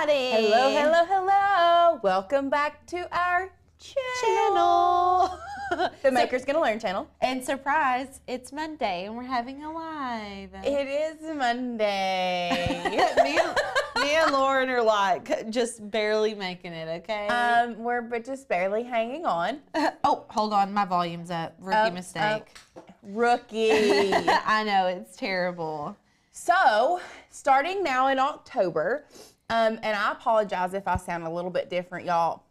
everybody. Hello, hello, hello. Welcome back to our channel. The Maker's Gonna Learn channel. And surprise, it's Monday and we're having a live. It is Monday. me and Lauren are like just barely making it, okay? We're just barely hanging on. Oh, hold on, my volume's up. Rookie mistake. Rookie. I know, it's terrible. So, starting now in October, and I apologize if I sound a little bit different, y'all.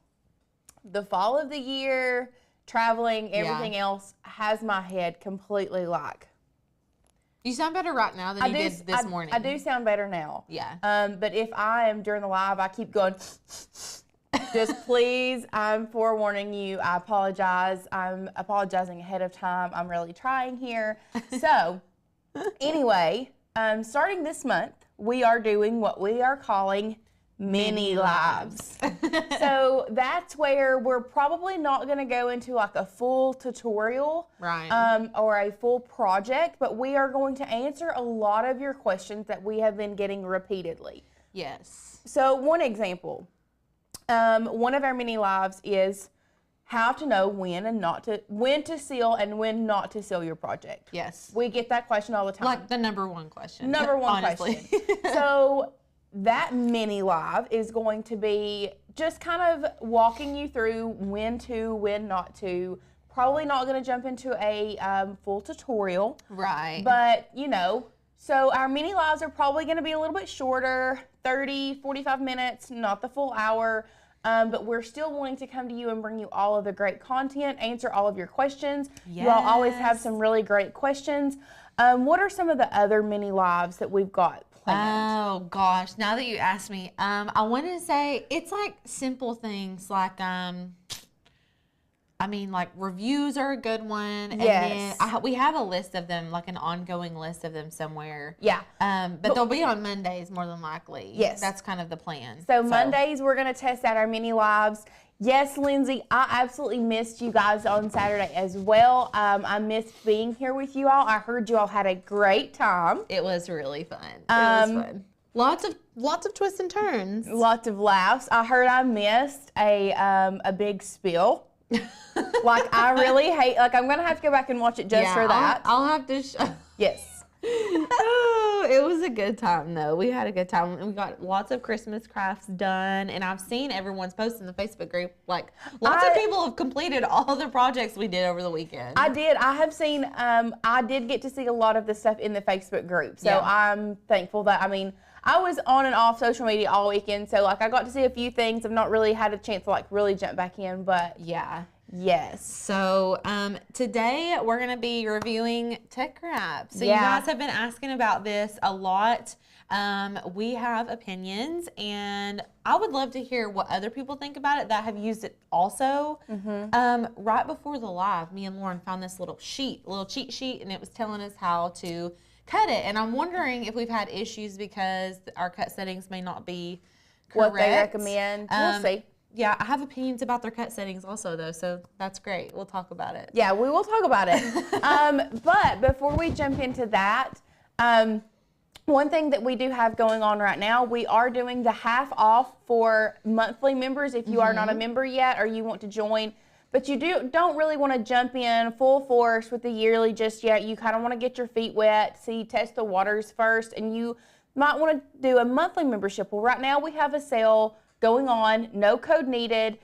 The fall of the year, traveling, everything else has my head completely like. You sound better right now than you did this morning. I do sound better now. Yeah. But if I am during the live, I keep going, just please, I'm forewarning you. I apologize. I'm apologizing ahead of time. I'm really trying here. So, anyway, starting this month, we are doing what we are calling mini lives. So that's where we're probably not going to go into like a full tutorial, right? Or a full project, but we are going to answer a lot of your questions that we have been getting repeatedly. Yes. So one example, one of our mini lives is how to know when to seal and when not to seal your project. Yes. We get that question all the time. Like the number one question. Number one honestly. question. So that mini live is going to be just kind of walking you through when to, when not to. Probably not going to jump into a full tutorial. Right. But, you know, so our mini lives are probably going to be a little bit shorter, 30, 45 minutes, not the full hour. But we're still wanting to come to you and bring you all of the great content, answer all of your questions. Yes. You all always have some really great questions. What are some of the other mini lives that we've got planned? Oh gosh, now that you asked me, I want to say it's like simple things like I mean, like reviews are a good one. Yes. And then we have a list of them, like an ongoing list of them somewhere. Yeah. But they'll be on Mondays more than likely. Yes. That's kind of the plan. So Mondays, we're going to test out our mini lives. Yes, Lindsay, I absolutely missed you guys on Saturday as well. I missed being here with you all. I heard you all had a great time. It was really fun. It was fun. Lots of twists and turns. Lots of laughs. I heard I missed a big spill. Like, I really hate, like, I'm going to have to go back and watch it just for that. I'll have to show. Yes. Oh, it was a good time, though. We had a good time. We got lots of Christmas crafts done, and I've seen everyone's posts in the Facebook group. Like, lots of people have completed all the projects we did over the weekend. I did. I have seen, I did get to see a lot of the stuff in the Facebook group. So I'm thankful that, I mean, I was on and off social media all weekend, so like I got to see a few things. I've not really had a chance to like really jump back in, but yeah. Yes. So today we're going to be reviewing Teckwrap. So you guys have been asking about this a lot. We have opinions, and I would love to hear what other people think about it that have used it also. Right before the live, me and Lauren found this little cheat sheet, and it was telling us how to cut it. And I'm wondering if we've had issues because our cut settings may not be correct. What they recommend. We'll see. Yeah, I have opinions about their cut settings also, though, so that's great. We'll talk about it. Yeah, we will talk about it. But before we jump into that, one thing that we do have going on right now, we are doing the half off for monthly members if you are not a member yet or you want to join. But you don't really want to jump in full force with the yearly just yet. You kind of want to get your feet wet, test the waters first, and you might want to do a monthly membership. Well, right now we have a sale going on, no code needed.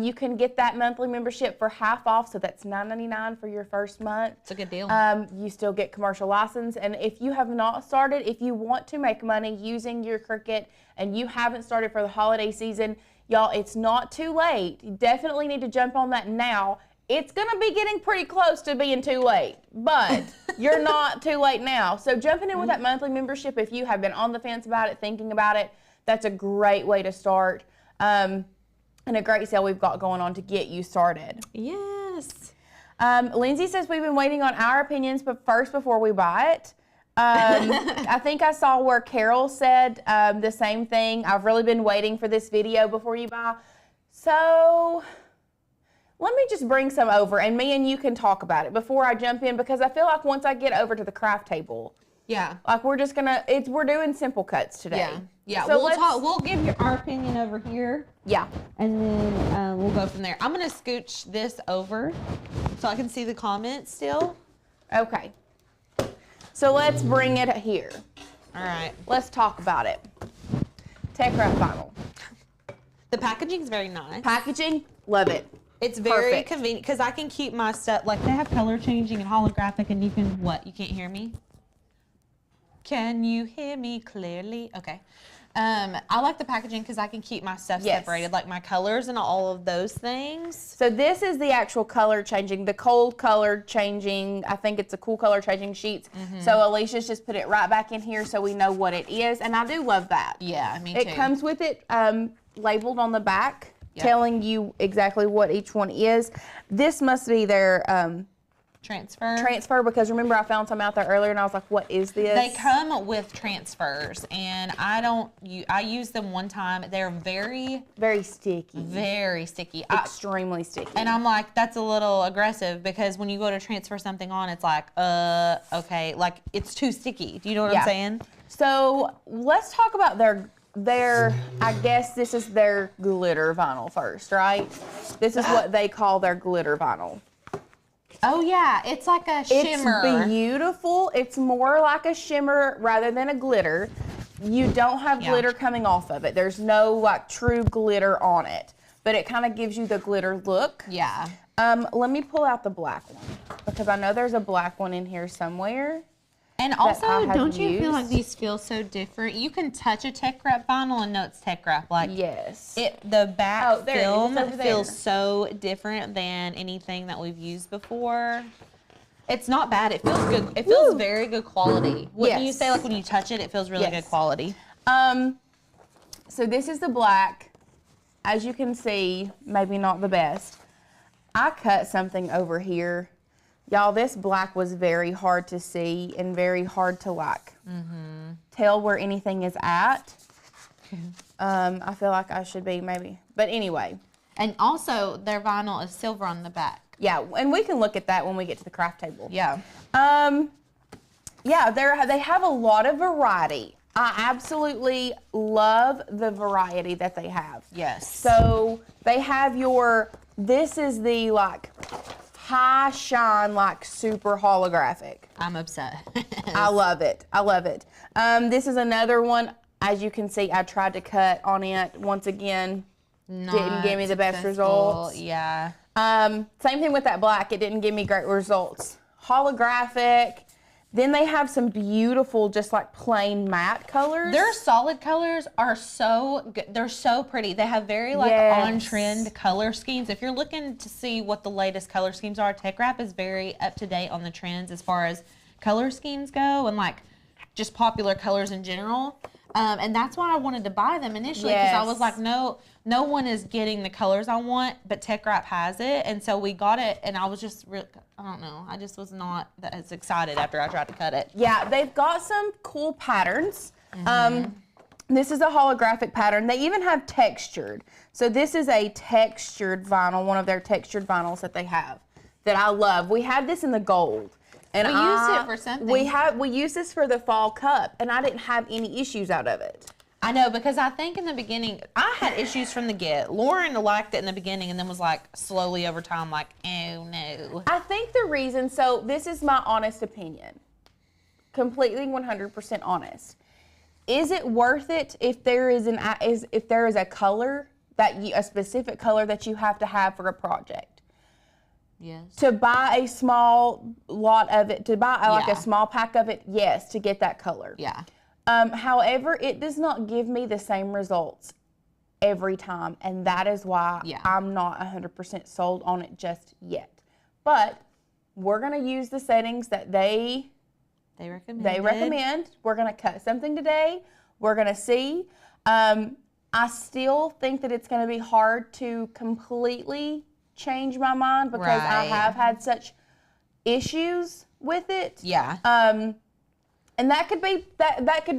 You can get that monthly membership for half off, so that's $9.99 for your first month. It's a good deal. You still get commercial license, and if you have not started, if you want to make money using your Cricut and you haven't started for the holiday season, y'all, it's not too late. You definitely need to jump on that now. It's going to be getting pretty close to being too late, but you're not too late now. So jumping in with that monthly membership, if you have been on the fence about it, thinking about it, that's a great way to start, and a great sale we've got going on to get you started. Yes. Lindsay says we've been waiting on our opinions, but first before we buy it. I think I saw where Carol said the same thing. I've really been waiting for this video before you buy. So let me just bring some over, and me and you can talk about it before I jump in, because I feel like once I get over to the craft table, Yeah. Like we're just gonna, we're doing simple cuts today. Yeah. Yeah. So we'll give you our opinion over here. Yeah. And then we'll go from there. I'm going to scooch this over so I can see the comments still. Okay. So let's bring it here. All right. Let's talk about it. Teckwrap Vinyl. The packaging is very nice. Packaging, love it. It's very Perfect. convenient because I can keep my stuff, like they have color changing and holographic, and you can, what? You can't hear me? Can you hear me clearly? Okay. I like the packaging because I can keep my stuff separated, like my colors and all of those things. So this is the actual color changing, the cold color changing. I think it's a cool color changing sheets. So Alicia's just put it right back in here so we know what it is, and I do love that. Yeah, me too. It comes with it labeled on the back, telling you exactly what each one is. This must be their transfer, because remember I found some out there earlier and I was like, what is this? They come with transfers, and I used them one time. They're very sticky. Very sticky. Extremely sticky. And I'm like, that's a little aggressive, because when you go to transfer something on, it's like, okay, like it's too sticky. Do you know what I'm saying? So let's talk about their, I guess this is their glitter vinyl first, right? This is what they call their glitter vinyl. Oh yeah, it's like a shimmer. It's beautiful. It's more like a shimmer rather than a glitter. You don't have glitter coming off of it. There's no like true glitter on it, but it kind of gives you the glitter look. Yeah. Let me pull out the black one because I know there's a black one in here somewhere. And also, don't you feel like these feel so different? You can touch a Teckwrap vinyl and know it's Teckwrap. Like, yes. The back film feels so different than anything that we've used before. It's not bad. It feels good. It feels very good quality. Wouldn't you say, like, when you touch it, it feels really good quality? So this is the black. As you can see, maybe not the best. I cut something over here. Y'all, this black was very hard to see and very hard to like tell where anything is at. I feel like I should be maybe, but anyway. And also, their vinyl is silver on the back. Yeah, and we can look at that when we get to the craft table. Yeah. Yeah, they have a lot of variety. I absolutely love the variety that they have. Yes. So they have this is the like high shine, like super holographic. I'm upset. I love it. I love it. This is another one. As you can see, I tried to cut on it. Once again, didn't give me the best results. Yeah. Same thing with that black. It didn't give me great results. Holographic. Then they have some beautiful, just like plain matte colors. Their solid colors are so good. They're so pretty. They have very like on-trend color schemes. If you're looking to see what the latest color schemes are, Teckwrap is very up to date on the trends as far as color schemes go and like just popular colors in general. And that's why I wanted to buy them initially, because I was like, no one is getting the colors I want, but Teckwrap has it. And so we got it, and I was just I don't know. I just was not as excited after I tried to cut it. Yeah, they've got some cool patterns. This is a holographic pattern. They even have textured. So this is a textured vinyl, one of their textured vinyls that they have that I love. We have this in the gold. And we used it for something. We used this for the fall cup, and I didn't have any issues out of it. I know, because I think in the beginning, I had issues from the get. Lauren liked it in the beginning and then was like, slowly over time, like, oh no. I think the reason, so this is my honest opinion, completely 100% honest. Is it worth it if there is a color a specific color that you have to have for a project? Yes. To buy a small lot of it, to buy like a small pack of it, yes, to get that color. Yeah. However, it does not give me the same results every time, and that is why I'm not 100% sold on it just yet. But we're going to use the settings that they recommend. We're going to cut something today. We're going to see. I still think that it's going to be hard to completely change my mind because I have had such issues with it. Yeah. And that could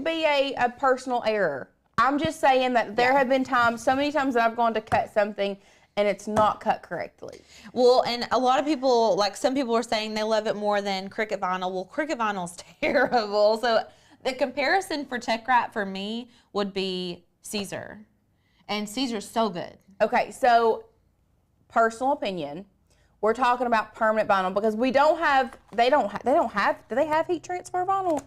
be a personal error. I'm just saying that there have been times, so many times that I've gone to cut something and it's not cut correctly. Well, and a lot of people, like some people are saying they love it more than Cricut vinyl. Well, Cricut vinyl's terrible. So the comparison for TechWrap for me would be Caesar. And Caesar's so good. Okay, so personal opinion, we're talking about permanent vinyl because we don't have, do they have heat transfer vinyl?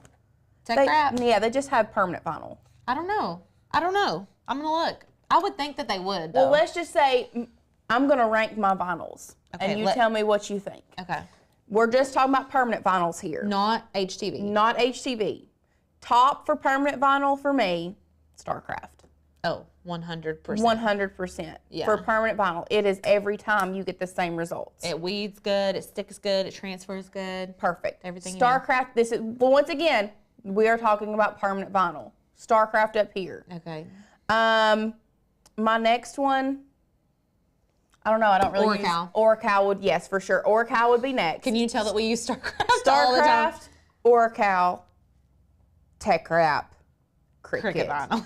TechWrap? Yeah, they just have permanent vinyl. I don't know. I'm going to look. I would think that they would, though. Well, let's just say I'm going to rank my vinyls, and you tell me what you think. Okay. We're just talking about permanent vinyls here. Not HTV. Not HTV. Top for permanent vinyl for me, StarCraft. Oh, 100%. 100%. Yeah. For permanent vinyl. It is every time you get the same results. It weeds good, it sticks good, it transfers good. Perfect. Everything. StarCraft, this is, well, once again, we are talking about permanent vinyl. StarCraft up here. Okay. My next one, I don't know. I don't really use Oracal would, yes, for sure. Oracal would be next. Can you tell that we use StarCraft all the time? StarCraft, Oracal, Teckwrap, Cricut vinyl.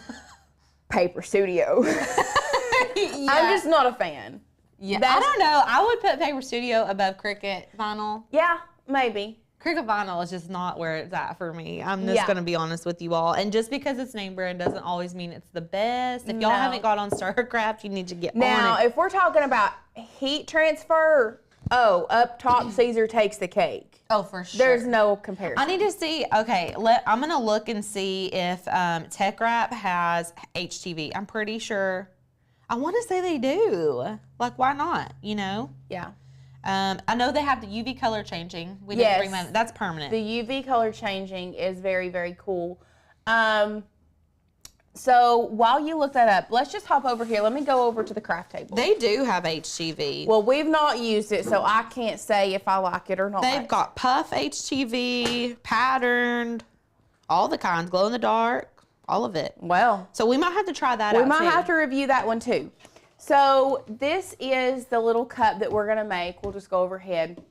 Paper Studio. Yeah. I'm just not a fan. Yeah, I don't know. I would put Paper Studio above Cricut vinyl. Yeah, maybe. Cricut vinyl is just not where it's at for me. I'm just going to be honest with you all. And just because it's name brand doesn't always mean it's the best. If y'all haven't got on StarCraft, you need to get on it. Now, if we're talking about heat transfer, up top, Caesar takes the cake. Oh, for sure. There's no comparison. I need to see. Okay, I'm going to look and see if TechWrap has HTV. I'm pretty sure. I want to say they do. Like, why not? You know? Yeah. I know they have the UV color changing. We didn't bring that. That's permanent. The UV color changing is very, very cool. So while you look that up, let's just hop over here. Let me go over to the craft table. They do have HTV. Well, we've not used it, so I can't say if I like it or not. They've got puff HTV, patterned, all the kinds, glow in the dark, all of it. Well. So we might have to try that out, We might have to review that one, too. So this is the little cup that we're going to make. We'll just go overhead.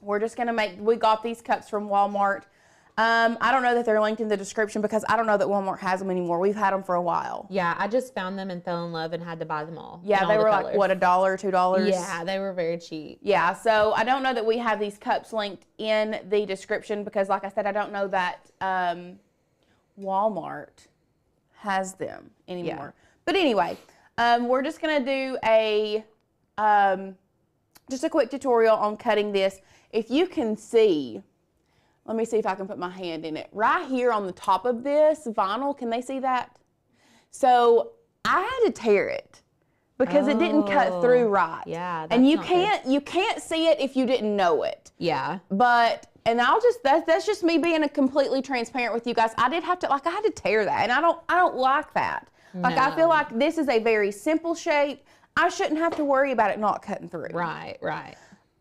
We're just going to make, we got these cups from Walmart. I don't know that they're linked in the description because I don't know that Walmart has them anymore. We've had them for a while. Yeah, I just found them and fell in love and had to buy them all. Yeah, they were like, what, $1, $2? Yeah, they were very cheap. Yeah, so I don't know that we have these cups linked in the description because, like I said, I don't know that Walmart has them anymore. Yeah. But anyway, we're just going to do a just a quick tutorial on cutting this. If you can see, let me see if I can put my hand in it. Right here on the top of this vinyl, can they see that? So I had to tear it because it didn't cut through right. Yeah, that's and you can't see it if you didn't know it. Yeah. But and that's just me being completely transparent with you guys. I had to tear that, and I don't like that. Like, I feel like this is a very simple shape. I shouldn't have to worry about it not cutting through. Right, right.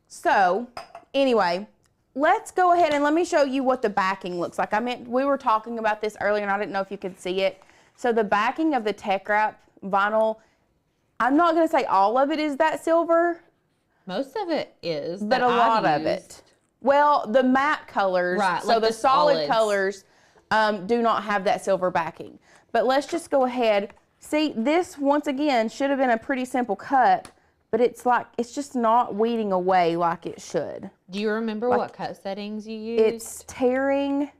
So, anyway, let's go ahead and let me show you what the backing looks like. We were talking about this earlier, and I didn't know if you could see it. So, the backing of the Teckwrap vinyl, I'm not going to say all of it is that silver. Most of it is. But a lot of it. Well, the matte colors, right, so like the solid colors, do not have that silver backing. But let's just go ahead. See, this, once again, should have been a pretty simple cut, but it's just not weeding away like it should. Do you remember what cut settings you used? It's tearing.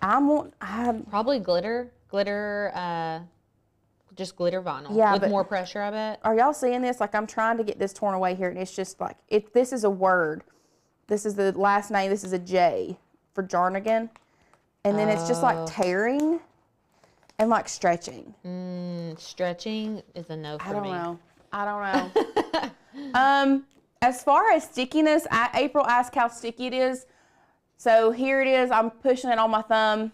Probably glitter, just glitter vinyl. Yeah, with more pressure, I bet. Are y'all seeing this? Like, I'm trying to get this torn away here, and it's just like, this is a word. This is the last name. This is a J for Jarnigan. And then it's just like tearing. And like stretching. Stretching is a no for me. I don't know. As far as stickiness, April asked how sticky it is. So here it is. I'm pushing it on my thumb.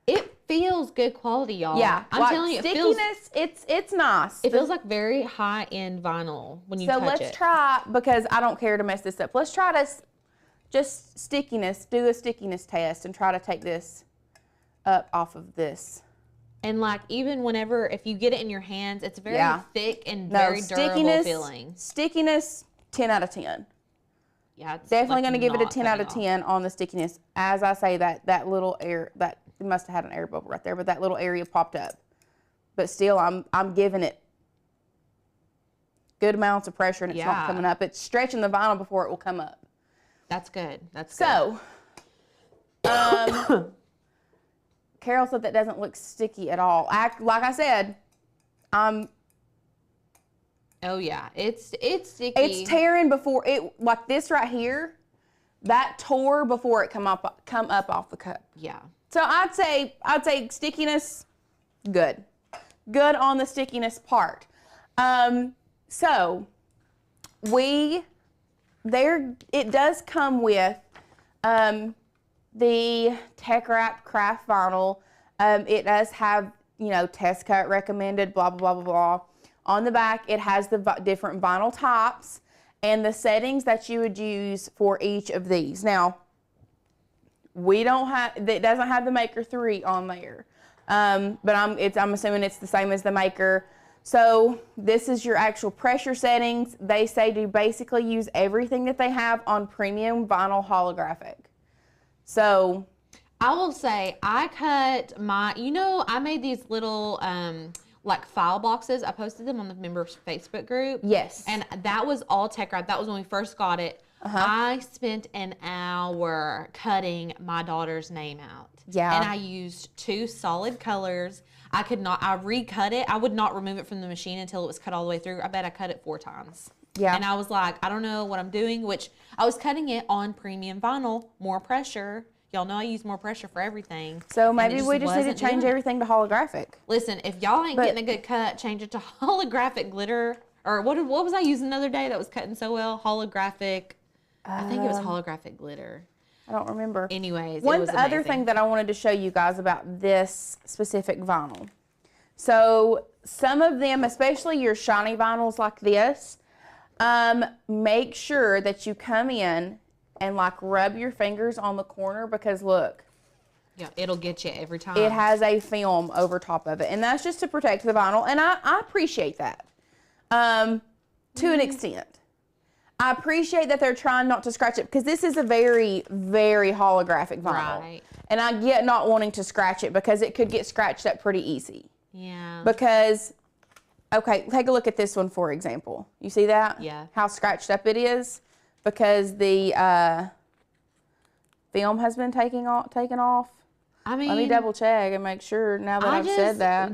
It feels good quality, y'all. Yeah, I'm telling you, stickiness. It's nice. It feels like very high end vinyl when you touch it. So let's try, because I don't care to mess this up. Let's try to just stickiness. Do a stickiness test and try to take this up off of this. And like, even whenever, if you get it in your hands, it's very thick and very durable feeling. Stickiness, 10 out of 10. Yeah, it's definitely going to give it a 10 out of 10 on the stickiness. As I say, that little air, that it must have had an air bubble right there, but that little area popped up. But still, I'm giving it good amounts of pressure and it's not coming up. It's stretching the vinyl before it will come up. That's good. That's good. So, Carol said that doesn't look sticky at all. Like I said, oh yeah, it's sticky. It's tearing before it, like this right here, that tore before it come up off the cup. Yeah. So I'd say stickiness, good on the stickiness part. So it does come with the TechWrap craft vinyl. It does have, you know, test cut recommended, blah, blah, blah, blah, blah. On the back, it has the different vinyl tops and the settings that you would use for each of these. Now, it doesn't have the Maker 3 on there, but I'm assuming it's the same as the Maker. So this is your actual pressure settings. They say to basically use everything that they have on premium vinyl holographic. So I will say I cut I made these little like file boxes. I posted them on the members Facebook group. Yes. And that was all TechWrap. That was when we first got it. I spent an hour cutting my daughter's name out. Yeah. And I used 2 solid colors. I recut it. I would not remove it from the machine until it was cut all the way through. I bet I cut it 4 times. Yeah. And I was like, I don't know what I'm doing, which I was cutting it on premium vinyl, more pressure. Y'all know I use more pressure for everything. So maybe we just need to change everything to holographic. Listen, if y'all ain't getting a good cut, change it to holographic glitter. Or what was I using the other day that was cutting so well? Holographic. I think it was holographic glitter. I don't remember. Anyways, one other thing that I wanted to show you guys about this specific vinyl. So some of them, especially your shiny vinyls like this, make sure that you come in and like rub your fingers on the corner because look. Yeah, it'll get you every time. It has a film over top of it. And that's just to protect the vinyl. And I appreciate that to an extent. I appreciate that they're trying not to scratch it because this is a very, very holographic vinyl. Right. And I get not wanting to scratch it because it could get scratched up pretty easy. Yeah. Because, okay, take a look at this one, for example. You see that? Yeah. How scratched up it is? Because the film has been taken off. I mean, let me double check and make sure now that I've said that.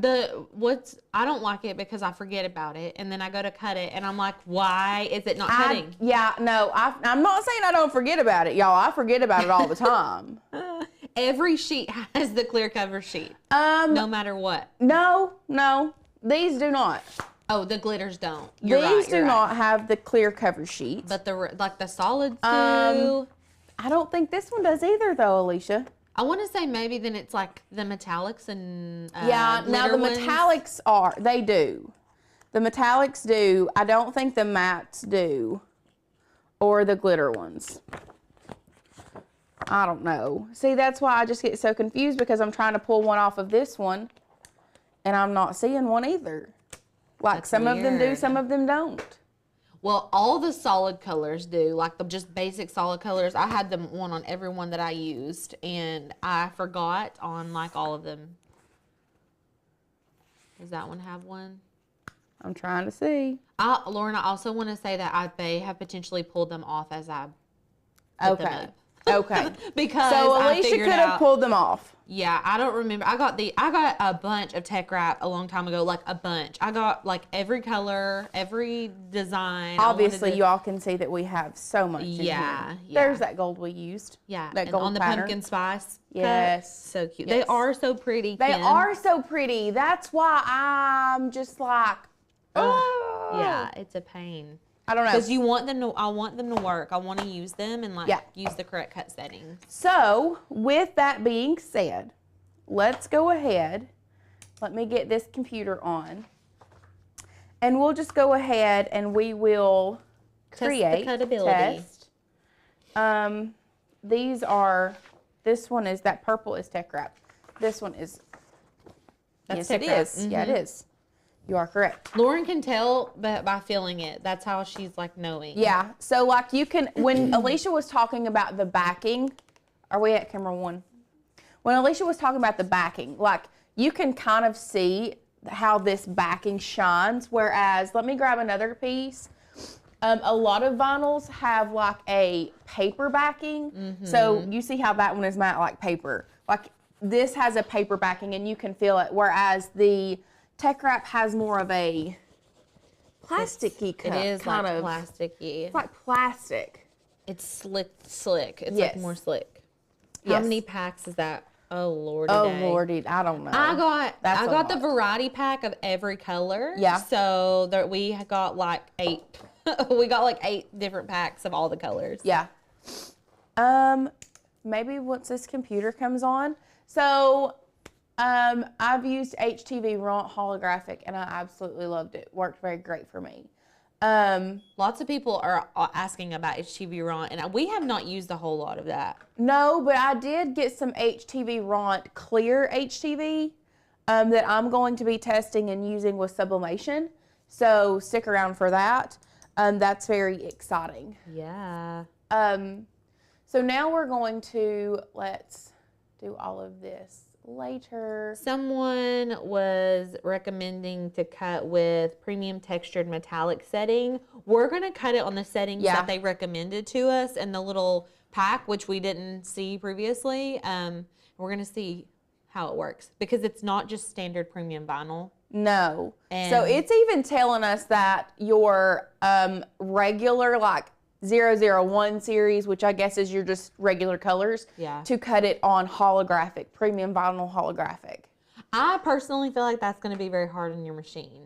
I don't like it because I forget about it and then I go to cut it and I'm like, why is it not cutting? Yeah, no, I'm not saying I don't forget about it, y'all. I forget about it all the time. Every sheet has the clear cover sheet. No matter what. No, these do not. Oh, the glitters don't. These do not have the clear cover sheet. But the solids do. I don't think this one does either, though, Alicia. I want to say maybe then it's like the metallics and yeah. Now the metallics they do. The metallics do. I don't think the mattes do, or the glitter ones. I don't know. See, that's why I just get so confused because I'm trying to pull one off of this one, and I'm not seeing one either. Like that's some weird. Of them do, some of them don't. Well, all the solid colors do, like the just basic solid colors. I had them on every one that I used, and I forgot on like all of them. Does that one have one? I'm trying to see. Lauren, I also want to say that they have potentially pulled them off as I put them up. Okay. Because so Alicia could have pulled them off. Yeah, I don't remember. I got a bunch of TechWrap a long time ago, like a bunch. I got like every color, every design. Obviously, y'all can see that we have so much. Yeah, in here. There's that gold we used. Yeah, that gold on the pattern. pumpkin spice. Yes, so cute. Yes. They are so pretty. They are so pretty. That's why I'm just like, oh. Yeah, it's a pain. I don't know. Because I want them to work. I want to use them and use the correct cut settings. So with that being said, let's go ahead. Let me get this computer on. And we'll just go ahead and we will create, test the cutability. This one is, that purple is TechWrap. This one is, that's yes, it is. Mm-hmm. Yeah, it is. You are correct. Lauren can tell by feeling it. That's how she's like knowing. Yeah. So like you can, when Alicia was talking about the backing, are we at camera 1? When Alicia was talking about the backing, like you can kind of see how this backing shines. Whereas, let me grab another piece. A lot of vinyls have like a paper backing. So you see how that one is matte like paper. Like this has a paper backing and you can feel it. Whereas the TechWrap has more of a plasticky cut. It is kind like of plasticky. It's like plastic. It's slick. It's Yes. like more slick. How Yes. many packs is that? Oh lordy. Oh day. lordy, I don't know. I got the lot. variety pack of every color. Yeah. So that we got like 8. We got like 8 different packs of all the colors. Yeah. Maybe once this computer comes on. So, I've used HTV holographic and I absolutely loved it. Worked very great for me. Lots of people are asking about HTV Ront, and we have not used a whole lot of that. No, but I did get some HTV Ront clear HTV that I'm going to be testing and using with sublimation. So stick around for that. That's very exciting. Yeah. So now we're going to, let's do all of this later. Someone was recommending to cut with premium textured metallic setting. We're going to cut it on the settings that they recommended to us in the little pack, which we didn't see previously. We're going to see how it works because it's not just standard premium vinyl. No. So it's even telling us that your regular like 001 series, which I guess is your just regular colors, to cut it on holographic, premium vinyl holographic. I personally feel like that's going to be very hard on your machine.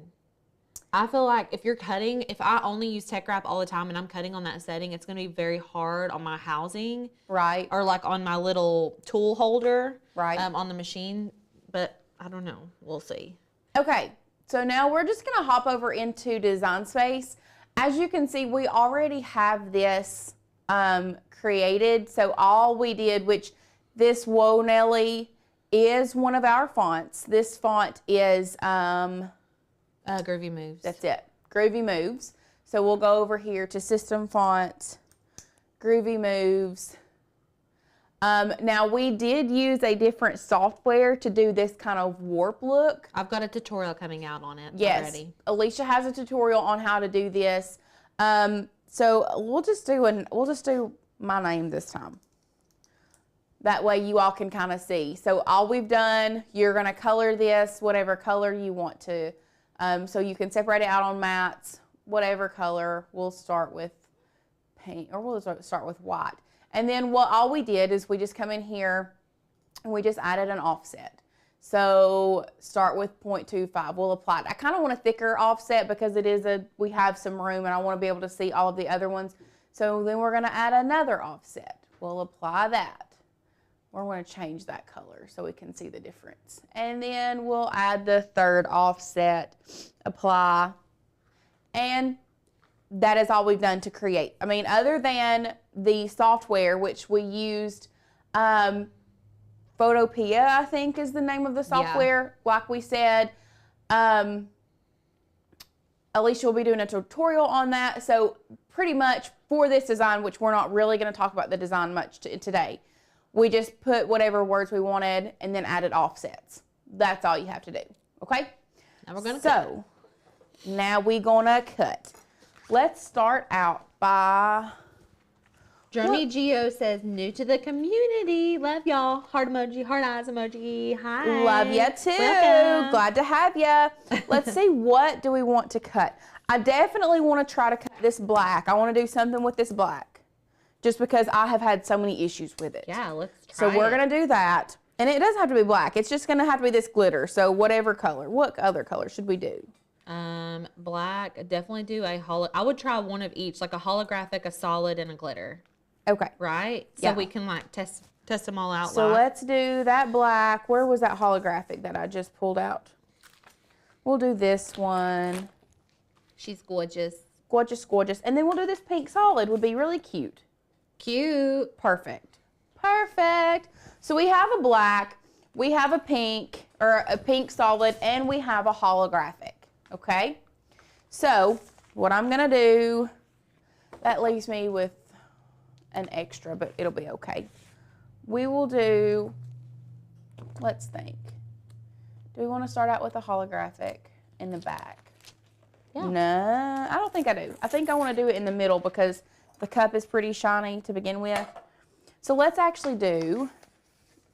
I feel like if you're cutting, if I only use Teckwrap all the time and I'm cutting on that setting, it's going to be very hard on my housing. Right. Or like on my little tool holder. Right. On the machine. But I don't know. We'll see. Okay. So now we're just going to hop over into Design Space. As you can see, we already have this created. So all we did, which this Whoa Nelly is one of our fonts. This font is Groovy Moves. That's it. Groovy Moves. So we'll go over here to System Fonts, Groovy Moves. Now we did use a different software to do this kind of warp look. I've got a tutorial coming out on it Yes, already. Alicia has a tutorial on how to do this. So we'll just do my name this time. That way you all can kind of see. So all we've done, you're going to color this whatever color you want to. So you can separate it out on mats, whatever color. We'll start with paint, or we'll start with white. And then all we did is we just come in here and we just added an offset. So start with 0.25. We'll apply it. I kind of want a thicker offset because we have some room and I want to be able to see all of the other ones. So then we're going to add another offset. We'll apply that. We're going to change that color so we can see the difference. And then we'll add the third offset, apply, and that is all we've done to create. I mean, other than the software, which we used, Photopea, I think is the name of the software. Yeah. Like we said, Alicia will be doing a tutorial on that. So pretty much for this design, which we're not really going to talk about the design much today, we just put whatever words we wanted and then added offsets. That's all you have to do. Okay? Now we're going to cut. Now we're going to cut. Let's start out by... Jeremy Geo says, new to the community. Love y'all. Heart emoji, heart eyes emoji. Hi. Love ya too. Welcome. Glad to have ya. Let's see, what do we want to cut? I definitely want to try to cut this black. I want to do something with this black. Just because I have had so many issues with it. Yeah, let's try So we're going to do that. And it doesn't have to be black. It's just going to have to be this glitter. So whatever color. What other color should we do? Black. Definitely do a I would try one of each, like a holographic, a solid, and a glitter. Okay. Right? So we can like test them all out. So let's do that black. Where was that holographic that I just pulled out? We'll do this one. She's gorgeous. Gorgeous, gorgeous. And then we'll do this pink solid. Would be really cute. Cute. Perfect. Perfect. So we have a black, we have a pink, or a pink solid, and we have a holographic. Okay? So what I'm going to do, that leaves me with an extra, but it'll be okay. We will do, let's think. Do we want to start out with a holographic in the back? Yeah. No, I don't think I do. I think I want to do it in the middle because the cup is pretty shiny to begin with. So let's actually do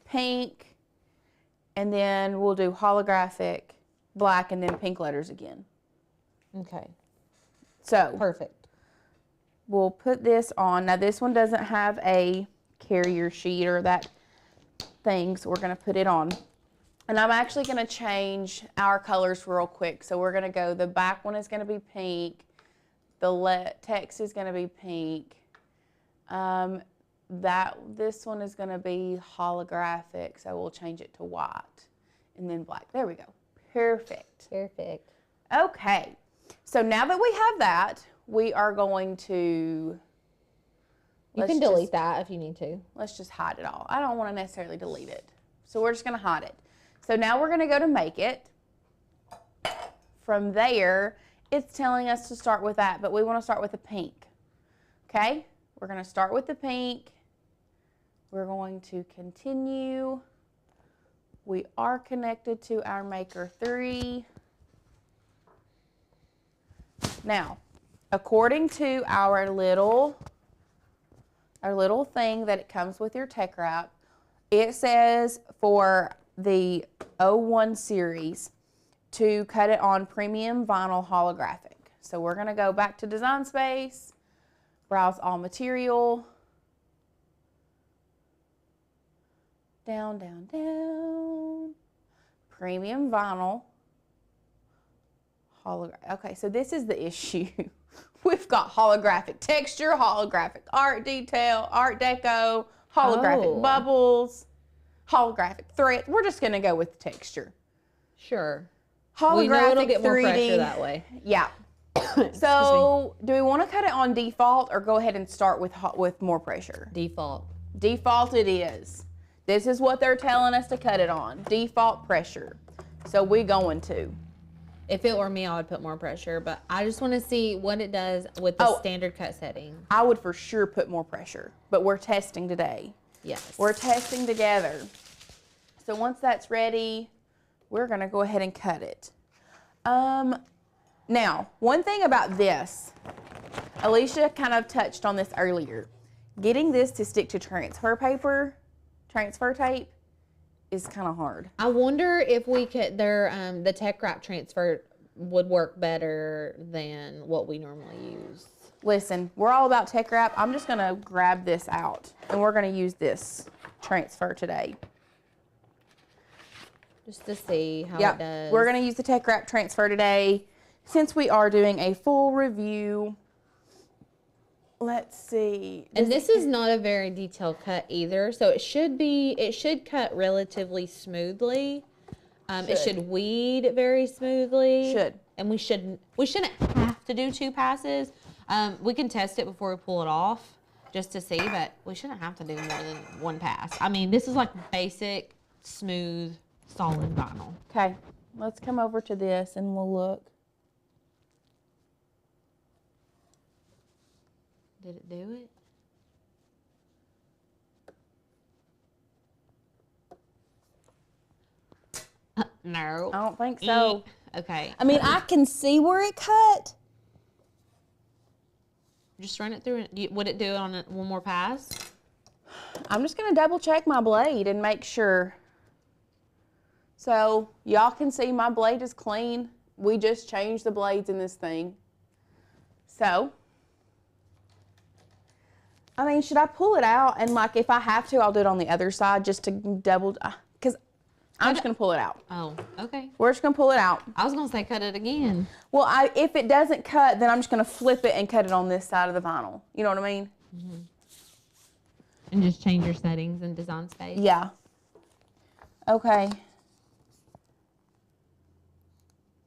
pink, and then we'll do holographic, black, and then pink letters again. Okay. So Perfect. we'll put this on. Now this one doesn't have a carrier sheet or that thing, so we're going to put it on. And I'm actually going to change our colors real quick. So we're going to go, the back one is going to be pink. The text is going to be pink. This one is going to be holographic, so we'll change it to white. And then black. There we go. Perfect. Perfect. Okay. So now that we have that, we are going to... You can delete that if you need to. Let's just hide it all. I don't want to necessarily delete it. So we're just going to hide it. So now we're going to go to make it. From there, it's telling us to start with that, but we want to start with the pink. Okay? We're going to start with the pink. We're going to continue. We are connected to our Maker 3. Now, according to our little thing that it comes with your Teckwrap, it says for the 01 series to cut it on premium vinyl holographic. So we're going to go back to Design Space, browse all material, down, down, down, premium vinyl, holographic. Okay, so this is the issue. We've got holographic texture, holographic art detail, art deco, holographic bubbles, holographic thread. We're just going to go with the texture. Sure. Holographic we know it'll get 3D. more pressure that way. Yeah. So, do we want to cut it on default or go ahead and start with more pressure? Default. Default it is. This is what they're telling us to cut it on. Default pressure. So we going to. If it were me, I would put more pressure, but I just want to see what it does with the standard cut setting. I would for sure put more pressure, but we're testing today. Yes. We're testing together. So once that's ready, we're going to go ahead and cut it. Now, one thing about this, Alicia kind of touched on this earlier. Getting this to stick to transfer tape, is kind of hard. I wonder if we could, the Teckwrap transfer would work better than what we normally use. Listen, we're all about Teckwrap. I'm just going to grab this out, and we're going to use this transfer today. Just to see how it does. We're going to use the Teckwrap transfer today since we are doing a full review. Let's see. And this is not a very detailed cut either, so it should cut relatively smoothly. It should weed very smoothly. And we shouldn't have to do 2 passes. We can test it before we pull it off just to see, but we shouldn't have to do more than 1 pass. I mean, this is like basic, smooth, solid vinyl. Okay, let's come over to this and we'll look. Did it do it? No. I don't think so. Okay. I mean, I can see where it cut. Just run it through. Would it do it on one more pass? I'm just going to double check my blade and make sure. So y'all can see my blade is clean. We just changed the blades in this thing. So, I mean, should I pull it out? And like, if I have to, I'll do it on the other side just to double, because I'm just going to pull it out. Oh, okay. We're just going to pull it out. I was going to say cut it again. Well, if it doesn't cut, then I'm just going to flip it and cut it on this side of the vinyl. You know what I mean? Mm-hmm. And just change your settings in Design Space. Yeah. Okay.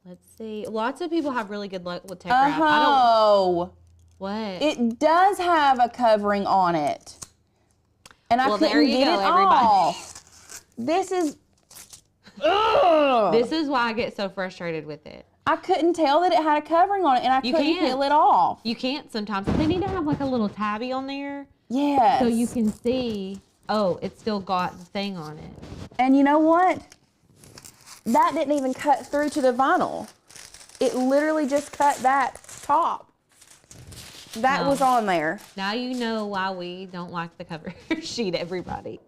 Let's see. Lots of people have really good luck with Teckwrap. Oh. What? It does have a covering on it. And I couldn't get it off. This is... Ugh. This is why I get so frustrated with it. I couldn't tell that it had a covering on it, and I couldn't peel it off. You can't sometimes. They need to have like a little tabby on there. Yes. So you can see, oh, it's still got the thing on it. And you know what? that didn't even cut through to the vinyl. It literally just cut that top. That was on there. Now you know why we don't like the cover sheet, everybody.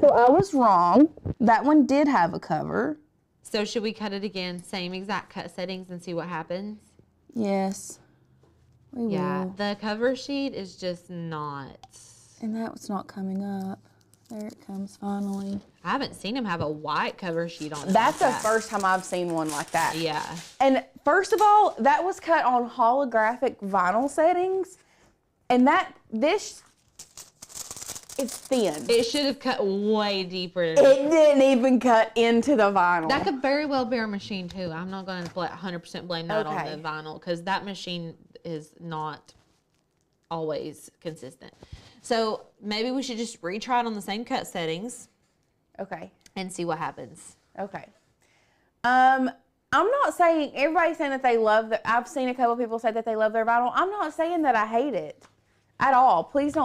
So I was wrong. That one did have a cover. So should we cut it again, same exact cut settings, and see what happens? Yes. We will. The cover sheet is just not. And that's not coming up. There it comes finally. I haven't seen him have a white cover sheet on. That's the first time I've seen one like that. Yeah. And first of all, that was cut on holographic vinyl settings. And this is thin. It should have cut way deeper. It didn't even cut into the vinyl. That could very well be our machine too. I'm not going to 100% blame that on the vinyl because that machine is not always consistent. So maybe we should just retry it on the same cut settings. Okay. And see what happens. Okay. I'm not saying, everybody's saying that they love I've seen a couple people say that they love their vinyl. I'm not saying that I hate it at all. Please,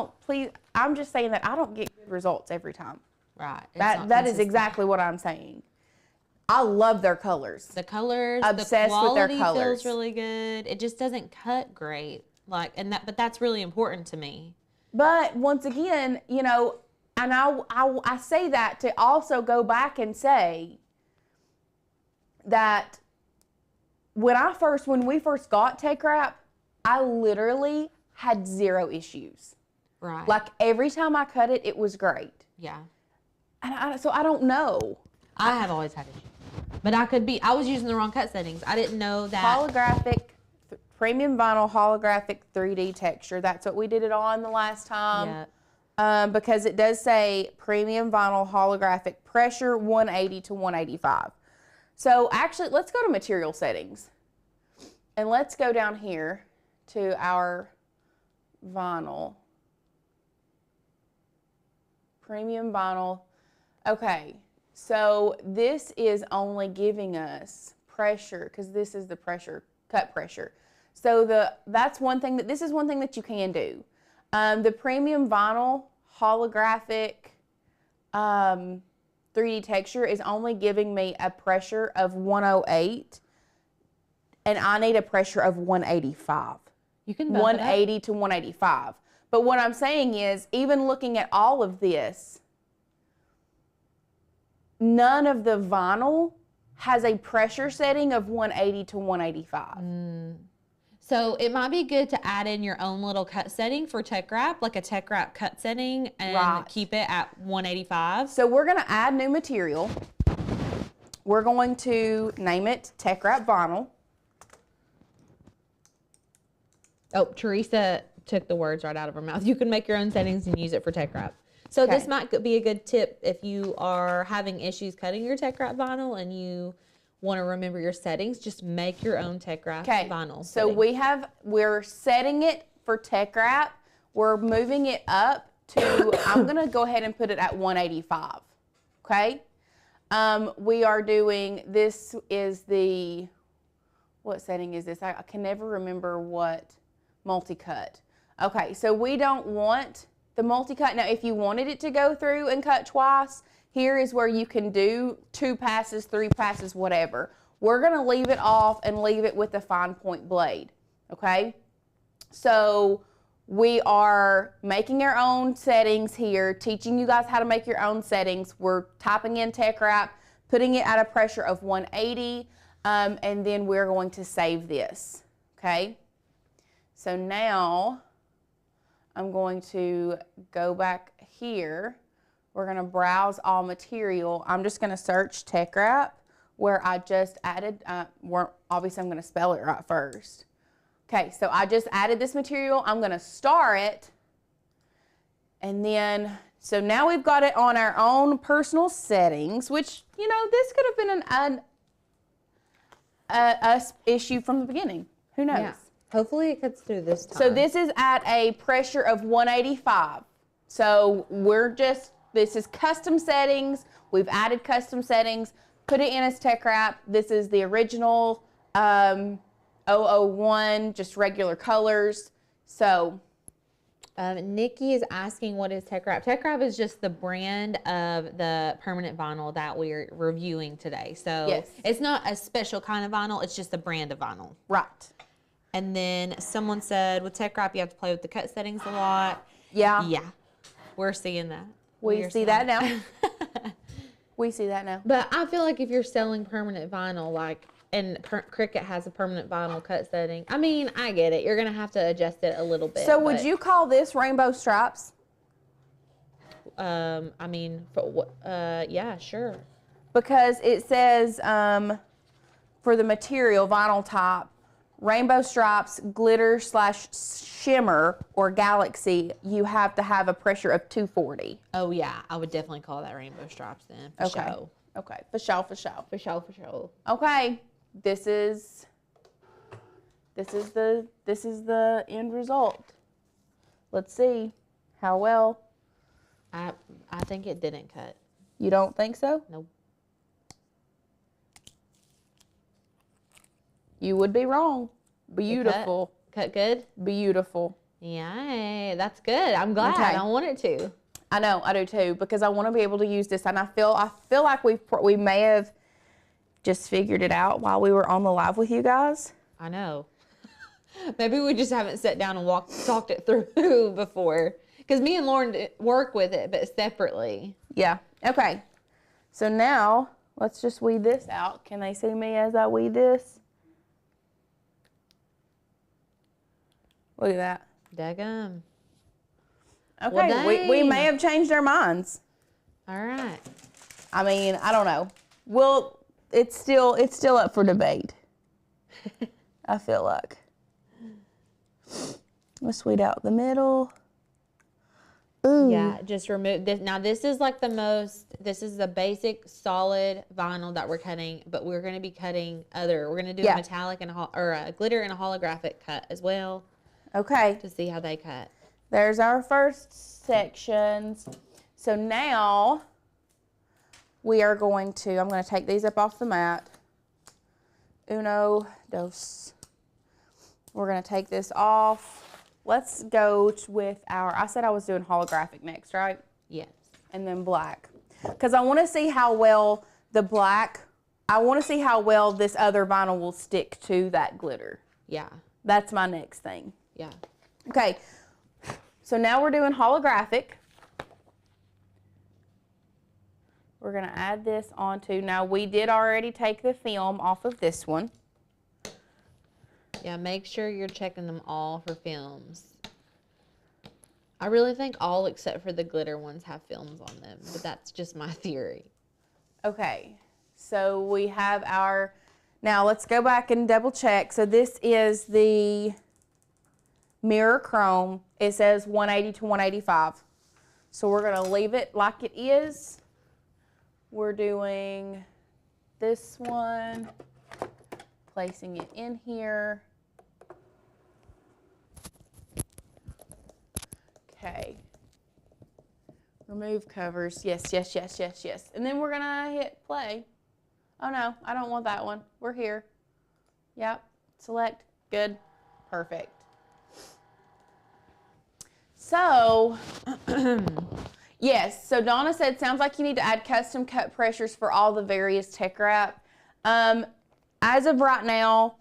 I'm just saying that I don't get good results every time. Right. That is exactly what I'm saying. I love their colors. The colors, obsessed with their colors. The quality feels really good. It just doesn't cut great. But that's really important to me. But once again, you know, and I say that to also go back and say that when we first got TechWrap, I literally had 0 issues. Right. Like every time I cut it, it was great. Yeah. And so I don't know. I have always had issues. But I was using the wrong cut settings. I didn't know that. Holographic, premium vinyl, holographic 3D texture. That's what we did it on the last time. Yeah. Because it does say premium vinyl, holographic pressure, 180 to 185. So actually, let's go to material settings. And let's go down here to our vinyl. Premium vinyl. Okay, so this is only giving us pressure because this is the cut pressure. So that's one thing this is one thing that you can do. The premium vinyl holographic 3D texture is only giving me a pressure of 108, and I need a pressure of 185. You can 180 to 185. But what I'm saying is, even looking at all of this, none of the vinyl has a pressure setting of 180 to 185. So it might be good to add in your own little cut setting for TechWrap, like a TechWrap cut setting, and keep it at 185. So we're going to add new material. We're going to name it TechWrap Vinyl. Oh, Teresa took the words right out of her mouth. You can make your own settings and use it for TechWrap. So this might be a good tip if you are having issues cutting your TechWrap vinyl and you want to remember your settings. Just make your own TechWrap vinyl. So we're setting it for TechWrap. We're moving it up to, I'm going to go ahead and put it at 185. Okay. We are doing, this is the, what setting is this? I can never remember what multi-cut. Okay, so we don't want the multi-cut. Now, if you wanted it to go through and cut twice, here is where you can do 2 passes, 3 passes, whatever. We're going to leave it off and leave it with the fine point blade, okay? So we are making our own settings here, teaching you guys how to make your own settings. We're typing in TechWrap, putting it at a pressure of 180, and then we're going to save this, okay? So now I'm going to go back here. We're going to browse all material. I'm just going to search TechWrap where I just added, obviously I'm going to spell it right first. Okay, so I just added this material. I'm going to star it. And then, so now we've got it on our own personal settings, which, you know, this could have been an issue from the beginning. Who knows? Yeah. Hopefully it cuts through this time. So this is at a pressure of 185. So this is custom settings. We've added custom settings, put it in as TechWrap. This is the original 001, just regular colors. So Nikki is asking, what is Teckwrap? Teckwrap is just the brand of the permanent vinyl that we're reviewing today. So it's not a special kind of vinyl. It's just a brand of vinyl. Right. And then someone said, with Teckwrap, you have to play with the cut settings a lot. Yeah. Yeah. We're seeing that. We see that now. We see that now. But I feel like if you're selling permanent vinyl, like, and Cricut has a permanent vinyl cut setting. I mean, I get it. You're going to have to adjust it a little bit. So would you call this rainbow stripes? I mean, yeah, sure. Because it says for the material, vinyl type, rainbow stripes, glitter / shimmer or galaxy, you have to have a pressure of 240. Oh, yeah. I would definitely call that rainbow stripes then. For sure. Okay. For sure. For sure. Okay. This is the end result. Let's see how well. I think it didn't cut. You don't think so? Nope. You would be wrong. Beautiful. Cut good? Beautiful. Yeah, that's good. I'm glad. I want it to. I know, I do too, because I want to be able to use this, and I feel like we may have just figured it out while we were on the live with you guys. I know. Maybe we just haven't sat down and talked it through before. Because me and Lauren work with it, but separately. Yeah. Okay. So now, let's just weed this out. Can they see me as I weed this? Look at that. Daggum. Okay, well, we may have changed our minds. All right. I mean, I don't know. Well, it's still up for debate. I feel like. Let's weed out the middle. Ooh. Yeah, just remove this. Now this is like this is the basic solid vinyl that we're cutting, but we're going to be cutting we're going to do a metallic and a glitter and a holographic cut as well. Okay. To see how they cut. There's our first sections. So now I'm going to take these up off the mat. Uno, dos. We're going to take this off. Let's go with I said I was doing holographic next, right? Yes. And then black. Because I want to see how well I want to see how well this other vinyl will stick to that glitter. Yeah. That's my next thing. Yeah. Okay. So now we're doing holographic. We're going to add this onto, now we did already take the film off of this one. Yeah, make sure you're checking them all for films. I really think all except for the glitter ones have films on them, but that's just my theory. Okay, so we have now let's go back and double check. So this is the mirror chrome. It says 180 to 185. So we're going to leave it like it is. We're doing this one, placing it in here. Okay. Remove covers. Yes. And then we're going to hit play. Oh no, I don't want that one. We're here. Yep. Select. Good. Perfect. So, yes. So Donna said, sounds like you need to add custom cut pressures for all the various Teckwrap. As of right now,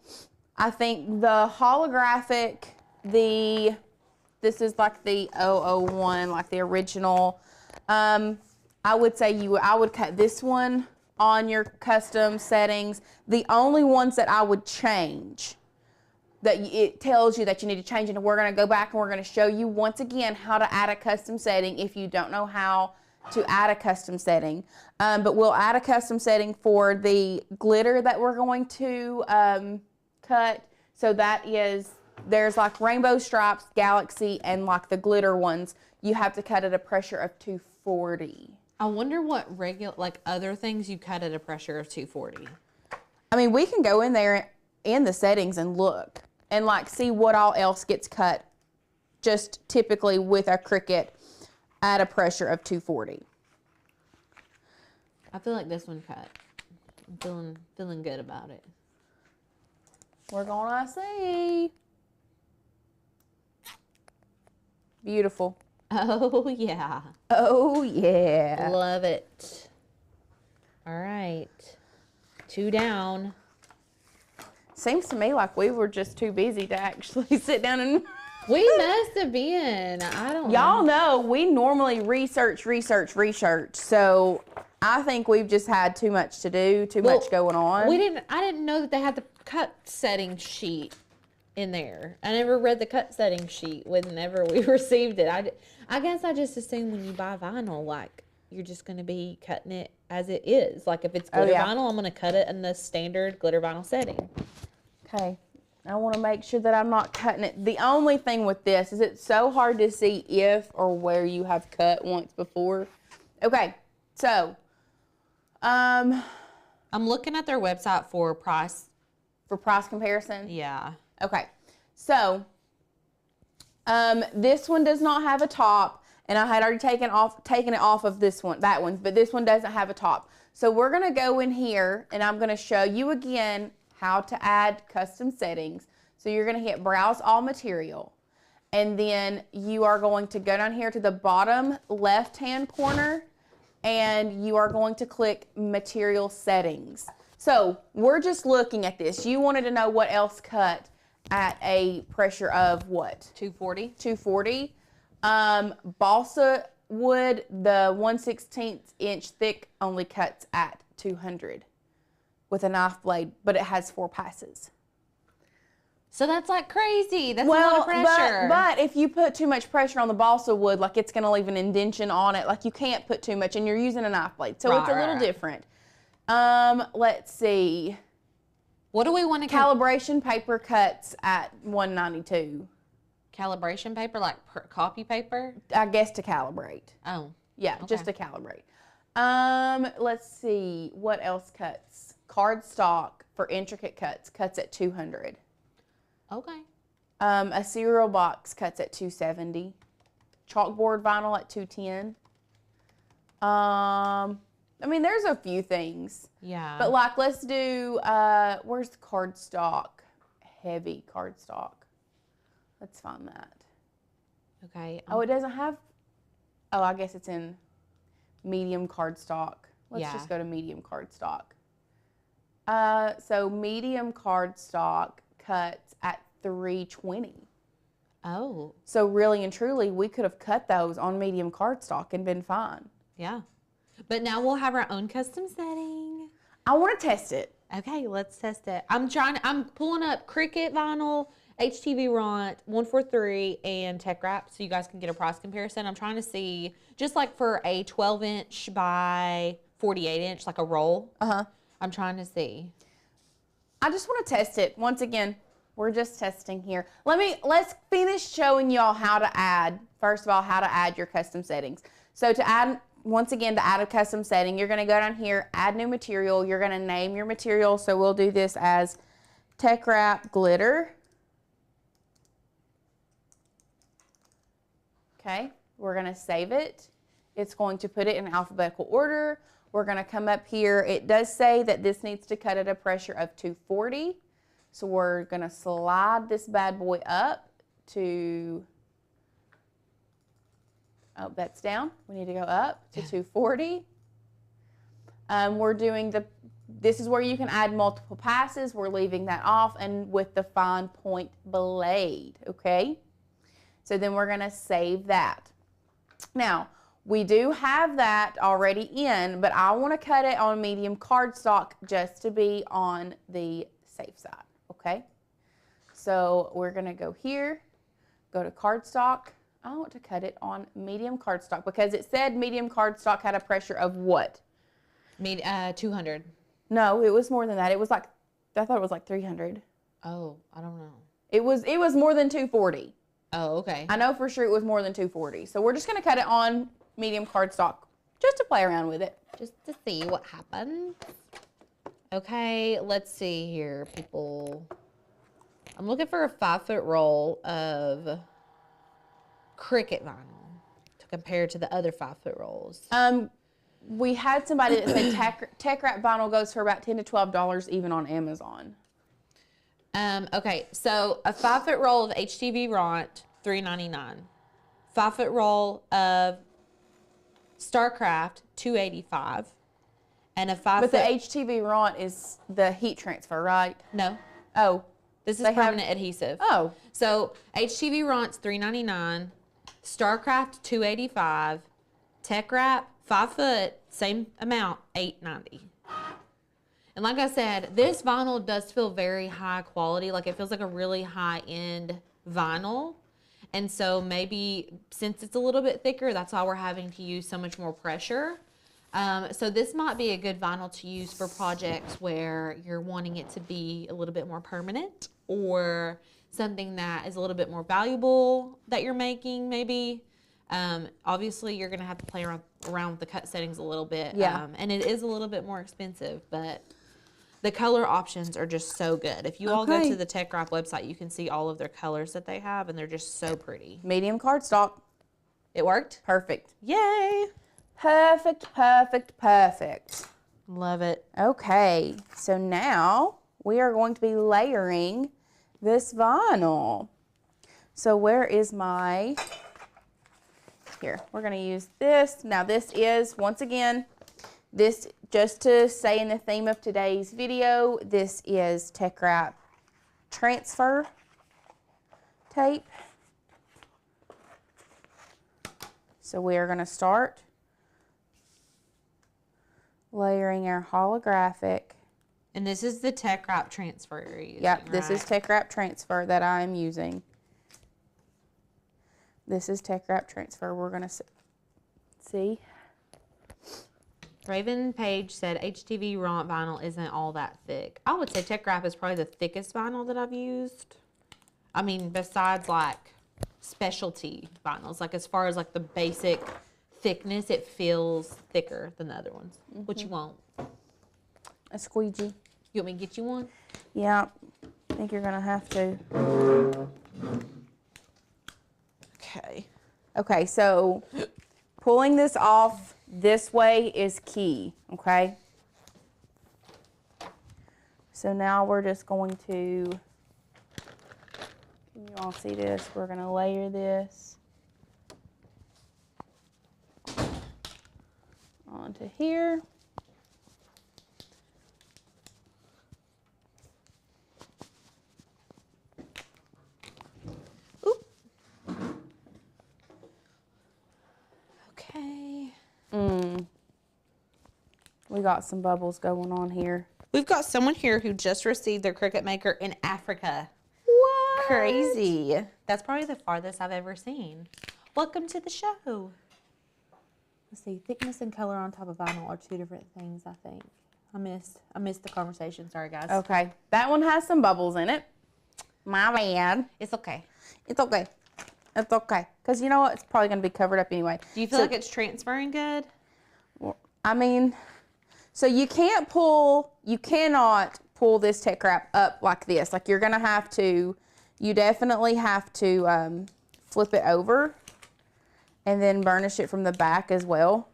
I think the holographic, this is like the 001, like the original. I would say I would cut this one on your custom settings. The only ones that I would change, that it tells you that you need to change it, and we're going to go back and we're going to show you once again how to add a custom setting if you don't know how to add a custom setting. But we'll add a custom setting for the glitter that we're going to cut. So that is, there's like rainbow stripes, galaxy, and like the glitter ones, you have to cut at a pressure of 240. I wonder what other things you cut at a pressure of 240. I mean, we can go in there in the settings and look and like see what all else gets cut just typically with a Cricut at a pressure of 240. I feel like this one cut. I'm feeling good about it. We're gonna see. Beautiful. Oh, yeah. Oh, yeah. Love it. All right. 2 down. Seems to me like we were just too busy to actually sit down and... We must have been. I don't know. Y'all know we normally research. So I think we've just had too much to do, too much going on. I didn't know that they had the cut setting sheet in there. I never read the cut setting sheet whenever we received it. I guess I just assume when you buy vinyl, like, you're just going to be cutting it as it is. Like, if it's glitter vinyl, I'm going to cut it in the standard glitter vinyl setting. Okay. I want to make sure that I'm not cutting it. The only thing with this is it's so hard to see if or where you have cut once before. Okay. So, I'm looking at their website for price. For price comparison? Yeah. Okay. So, this one does not have a top, and I had already taken it off of that one, but this one doesn't have a top. So we're going to go in here, and I'm going to show you again how to add custom settings. So you're going to hit Browse All Material, and then you are going to go down here to the bottom left-hand corner, and you are going to click Material Settings. So we're just looking at this. You wanted to know what else cut at a pressure of what? 240. 240. Balsa wood, the 1/16 inch thick, only cuts at 200 with a knife blade, but it has 4 passes. So that's like crazy. That's a lot of pressure. But if you put too much pressure on the balsa wood, like, it's going to leave an indentation on it. Like, you can't put too much, and you're using a knife blade. So it's a little different. Let's see. What do we want to calibration paper cuts at 192. Calibration paper, like copy paper? I guess to calibrate. Oh. Yeah, okay. just to calibrate. Let's see. What else cuts? Cardstock for intricate cuts at 200. Okay. A cereal box cuts at 270. Chalkboard vinyl at 210. I mean, there's a few things. Yeah. But, like, let's do, where's the cardstock? Heavy cardstock. Let's find that. Okay. Oh, it doesn't have, oh, I guess it's in medium cardstock. Let's just go to medium cardstock. So medium cardstock cuts at 320. Oh. So really and truly, we could have cut those on medium cardstock and been fine. Yeah. But now we'll have our own custom setting. I want to test it. Okay, let's test it. I'm pulling up Cricut vinyl, HTV Ront, 143, and TechWrap so you guys can get a price comparison. I'm trying to see, just like for a 12-inch by 48-inch, like a roll. I'm trying to see. I just want to test it. Once again, we're just testing here. Let's finish showing y'all how to add, first of all, how to add your custom settings. So to add, once again, to add a custom setting, you're going to go down here, add new material. You're going to name your material. So we'll do this as TechWrap Glitter. Okay, we're going to save it. It's going to put it in alphabetical order. We're going to come up here. It does say that this needs to cut at a pressure of 240. So we're going to slide this bad boy up to, oh, that's down. We need to go up to 240. We're doing this is where you can add multiple passes. We're leaving that off, and with the fine point blade, okay? So then we're going to save that. Now, we do have that already in, but I want to cut it on medium cardstock just to be on the safe side, okay? So we're going to go here, go to cardstock. I want to cut it on medium cardstock because it said medium cardstock had a pressure of what? 200. No, it was more than that. It was like, I thought it was like 300. Oh, I don't know. It was more than 240. Oh, okay. I know for sure it was more than 240. So we're just going to cut it on medium cardstock just to play around with it. Just to see what happens. Okay, let's see here, people. I'm looking for a 5-foot roll of Cricut vinyl to compare to the other 5-foot rolls. We had somebody that said TechWrap vinyl goes for about $10 to $12 even on Amazon. Okay, so a 5-foot roll of HTV Ront, $3.99. 5-foot roll of StarCraft 285 and a 5-foot. But the HTV Ront is the heat transfer, right? No. Oh. This is permanent adhesive. Oh. So HTV Ront's $3.99, StarCraft 285, TechWrap 5-foot, same amount, $8.90. And like I said, this vinyl does feel very high quality. Like it feels like a really high-end vinyl. And so maybe since it's a little bit thicker, that's why we're having to use so much more pressure. So this might be a good vinyl to use for projects where you're wanting it to be a little bit more permanent or something that is a little bit more valuable that you're making maybe. Obviously, you're going to have to play around with the cut settings a little bit. Yeah. And it is a little bit more expensive, but the color options are just so good. If you all go to the TechWrap website, you can see all of their colors that they have, and they're just so pretty. Medium cardstock. It worked? Perfect. Yay! Perfect, perfect, perfect. Love it. Okay, so now we are going to be layering this vinyl. So where is my, here, we're going to use this. Now this is, once again, this, just to say in the theme of today's video, this is TechWrap transfer tape. So we are going to start layering our holographic. And this is the TechWrap transfer you're using, Yep, this right? is TechWrap transfer that I'm using. This is TechWrap transfer. We're going to see. Raven Page said HTV Ront vinyl isn't all that thick. I would say TechWrap is probably the thickest vinyl that I've used. I mean, besides like specialty vinyls, like as far as like the basic thickness, it feels thicker than the other ones. What you want? A squeegee. You want me to get you one? Yeah, I think you're going to have to. Okay. Okay, so pulling this off this way is key, okay? So now we're just going to, can you all see this? We're going to layer this onto here. Oop. Okay. We got some bubbles going on here. We've got someone here who just received their Cricut maker in Africa. What? Crazy. That's probably the farthest I've ever seen. Welcome to the show. Let's see, thickness and color on top of vinyl are two different things, I think. I missed the conversation. Sorry, guys. Okay, that one has some bubbles in it. My bad. It's okay. It's okay. It's okay. Because you know what? It's probably going to be covered up anyway. Do you feel like it's transferring good? I mean, so you cannot pull this TechWrap up like this. Like you're going to have to, you definitely have to flip it over and then burnish it from the back as well.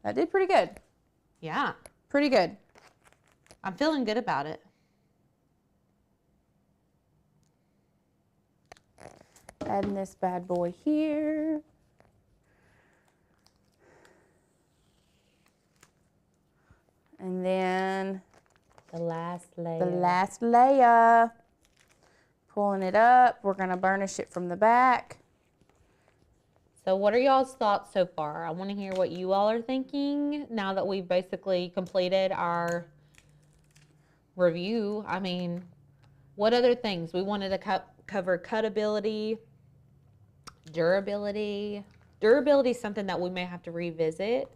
That did pretty good. Yeah. Pretty good. I'm feeling good about it. Adding this bad boy here. And then The last layer. the last layer. Pulling it up. We're going to burnish it from the back. So what are y'all's thoughts so far? I want to hear what you all are thinking now that we've basically completed our review. I mean, what other things? We wanted to cover cutability, durability. Durability is something that we may have to revisit.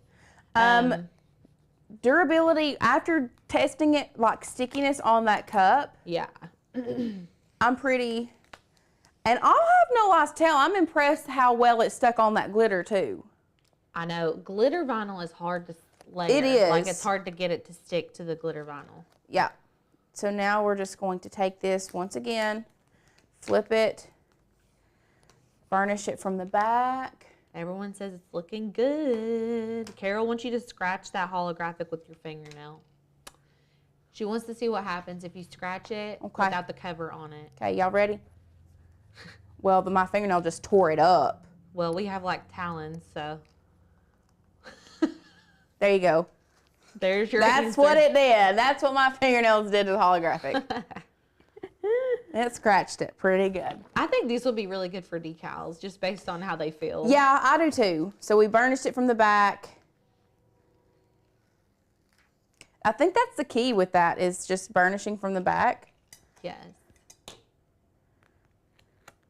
Durability, after testing it, like stickiness on that cup, Yeah. I'm pretty, and I'll have no lies to tell, I'm impressed how well it stuck on that glitter too. I know. Glitter vinyl is hard to layer. It is. Like, it's hard to get it to stick to the glitter vinyl. Yeah. So now we're just going to take this once again, flip it, burnish it from the back. Everyone says it's looking good. Carol wants you to scratch that holographic with your fingernail. She wants to see what happens if you scratch it without the cover on it. Okay, y'all ready? Well, my fingernail just tore it up. Well, we have like talons, so. There you go. There's your That's answer. what it did. That's what my fingernails did to the holographic. It scratched it pretty good. I think these will be really good for decals, just based on how they feel. Yeah, I do too. So we burnished it from the back. I think that's the key with that, is just burnishing from the back. Yes.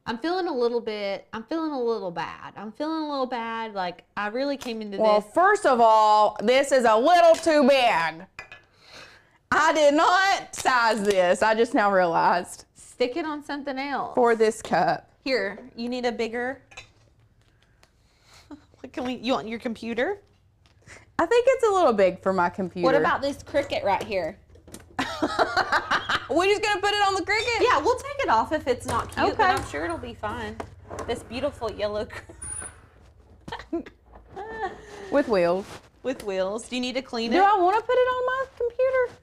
I'm feeling a little bad. I'm feeling a little bad. Like, I really came into Well, this. first of all, this is a little too big. I did not size this. I just now realized. Stick it on something else. For this cup. Here, you need a bigger. You want your computer? I think it's a little big for my computer. What about this Cricut right here? We're just gonna put it on the Cricut? Yeah, we'll take it off if it's not cute, Okay. but I'm sure it'll be fine. This beautiful yellow With wheels. with wheels. Do you need to clean it? Do I want to put it on my computer?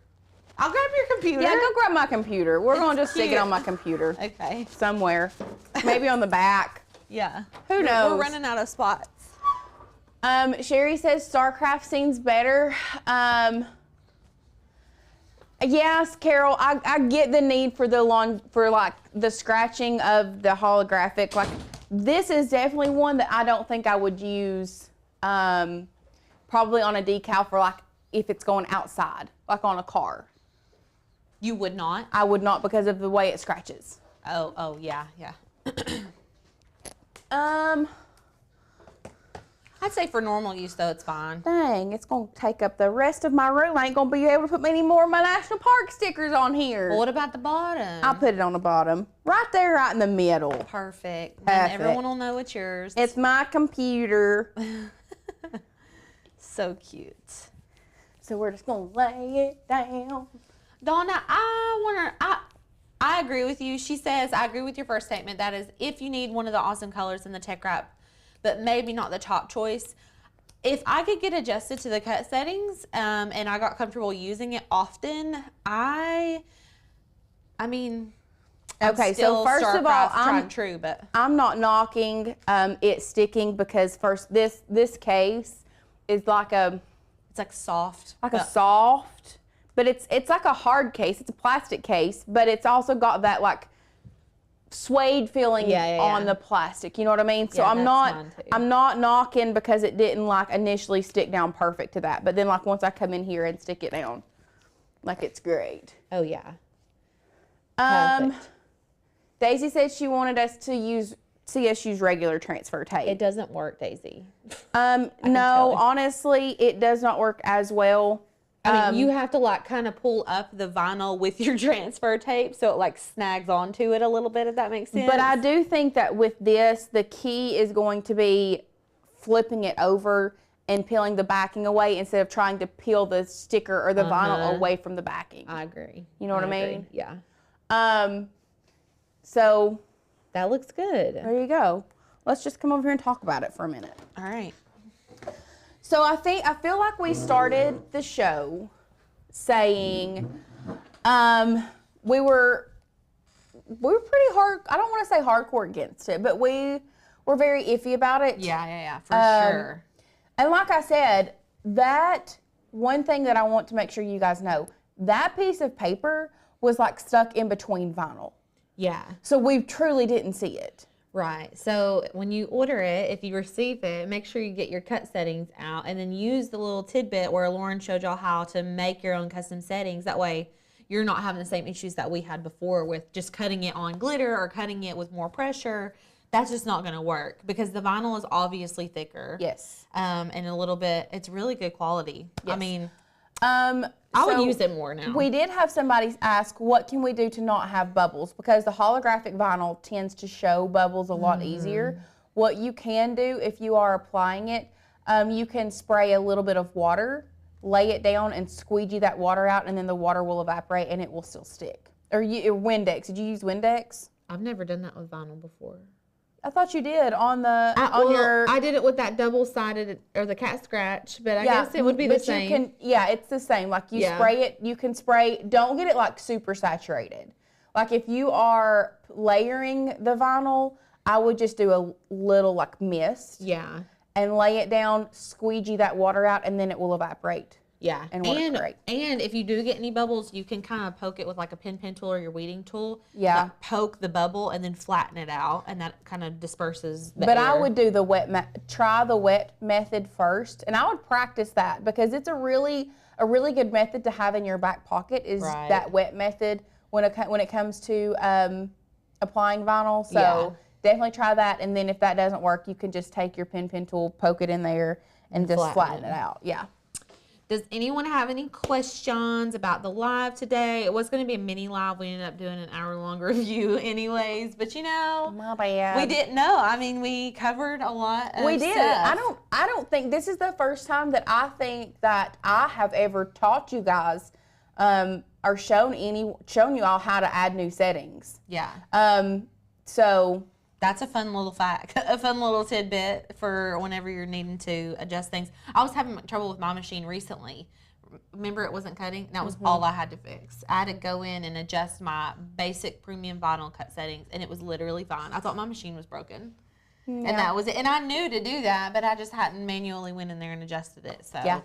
I'll grab your computer. Yeah, go grab my computer. We're going to just stick it cute. on my computer. Okay. Somewhere. Maybe on the back. Yeah. Who knows? We're running out of spots. Sherry says StarCraft seems better. Yes, Carol, I get the need for the scratching of the holographic. Like, this is definitely one that I don't think I would use probably on a decal for like if it's going outside, like on a car. You would not? I would not, because of the way it scratches. Oh, yeah. I'd say for normal use, though, it's fine. Dang, it's going to take up the rest of my room. I ain't going to be able to put any more of my National Park stickers on here. Well, what about the bottom? I'll put it on the bottom. Right there, right in the middle. Perfect. Then Perfect. everyone will know it's yours. It's my computer. So cute. So we're just going to lay it down. Donna, I agree with you. She says, I agree with your first statement. That is, if you need one of the awesome colors in the TechWrap, but maybe not the top choice. If I could get adjusted to the cut settings and I got comfortable using it often, I mean, Okay, so first of all, I'm not knocking it sticking, because first, this case is like a... It's like soft. Like a soft, but it's like a hard case. It's a plastic case, but it's also got that like suede feeling on the plastic. You know what I mean? So I'm not knocking because it didn't like initially stick down perfect to that. But then like once I come in here and stick it down, like it's great. Oh yeah. Perfect. Daisy said she wanted us to see us use regular transfer tape. It doesn't work, Daisy. No, honestly, it does not work as well. I mean, you have to like kind of pull up the vinyl with your transfer tape so it like snags onto it a little bit, if that makes sense. But I do think that with this, the key is going to be flipping it over and peeling the backing away instead of trying to peel the sticker or the vinyl away from the backing. I agree. You know what I mean? Yeah. So that looks good. There you go. Let's just come over here and talk about it for a minute. All right. So I feel like we started the show saying we were pretty hard. I don't want to say hardcore against it, but we were very iffy about it. Yeah, for sure. And like I said, that one thing that I want to make sure you guys know, that piece of paper was like stuck in between vinyl. Yeah. So we truly didn't see it. Right. So when you order it, if you receive it, make sure you get your cut settings out and then use the little tidbit where Lauren showed y'all how to make your own custom settings. That way you're not having the same issues that we had before with just cutting it on glitter or cutting it with more pressure. That's just not going to work because the vinyl is obviously thicker. Yes. And a little bit, it's really good quality. Yes. I mean, I would use it more now. We did have somebody ask, what can we do to not have bubbles? Because the holographic vinyl tends to show bubbles a lot easier. What you can do if you are applying it, you can spray a little bit of water, lay it down, and squeegee that water out, and then the water will evaporate and it will still stick. Or Windex. Did you use Windex? I've never done that with vinyl before. I thought you did on the I did it with that double-sided or the cat scratch, but I guess it would be the same. It's the same. Like you spray it, you can spray. Don't get it like super saturated. Like if you are layering the vinyl, I would just do a little like mist. Yeah. And lay it down, squeegee that water out, and then it will evaporate. Yeah. And work great. And if you do get any bubbles, you can kind of poke it with like a pen tool or your weeding tool. Yeah. Like poke the bubble and then flatten it out, and that kind of disperses the But air. I would do the try the wet method first, and I would practice that because it's a really good method to have in your back pocket is that wet method when it comes to applying vinyl. So definitely try that, and then if that doesn't work, you can just take your pen tool, poke it in there, and just flatten it out. Yeah. Does anyone have any questions about the live today? It was going to be a mini live. We ended up doing an hour-long review anyways. But, you know, my bad. We didn't know. I mean, we covered a lot of We did. stuff. I don't think this is the first time that I think that I have ever taught you guys or shown you all how to add new settings. Yeah. So that's a fun little fact, a fun little tidbit for whenever you're needing to adjust things. I was having trouble with my machine recently. Remember, it wasn't cutting? That was all I had to fix. I had to go in and adjust my basic premium vinyl cut settings, and it was literally fine. I thought my machine was broken. Yeah. And that was it. And I knew to do that, but I just hadn't manually went in there and adjusted it. So, yeah.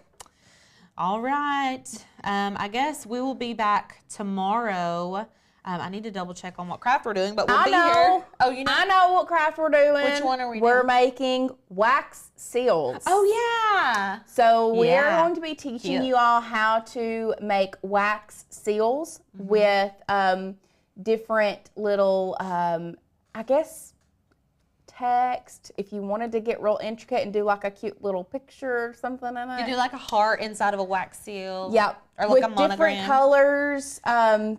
All right. I guess we will be back tomorrow. I need to double check on what craft we're doing, but we'll be here. Oh, you know? I know what craft we're doing. Which one are we doing? We're making wax seals. Oh, yeah. So we're going to be teaching you all how to make wax seals with different little, I guess, text. If you wanted to get real intricate and do like a cute little picture or something in it. You do like a heart inside of a wax seal. Yep. Or like with a monogram. Different colors.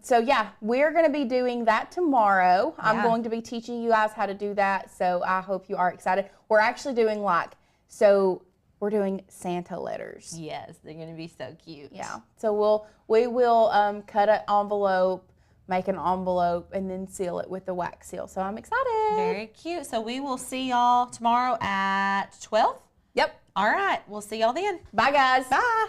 So yeah, we're going to be doing that tomorrow. I'm going to be teaching you guys how to do that. So I hope you are excited. We're actually doing we're doing Santa letters. Yes, they're going to be so cute. Yeah. So we will cut an envelope, make an envelope, and then seal it with the wax seal. So I'm excited. Very cute. So we will see y'all tomorrow at 12. Yep. All right. We'll see y'all then. Bye, guys. Bye.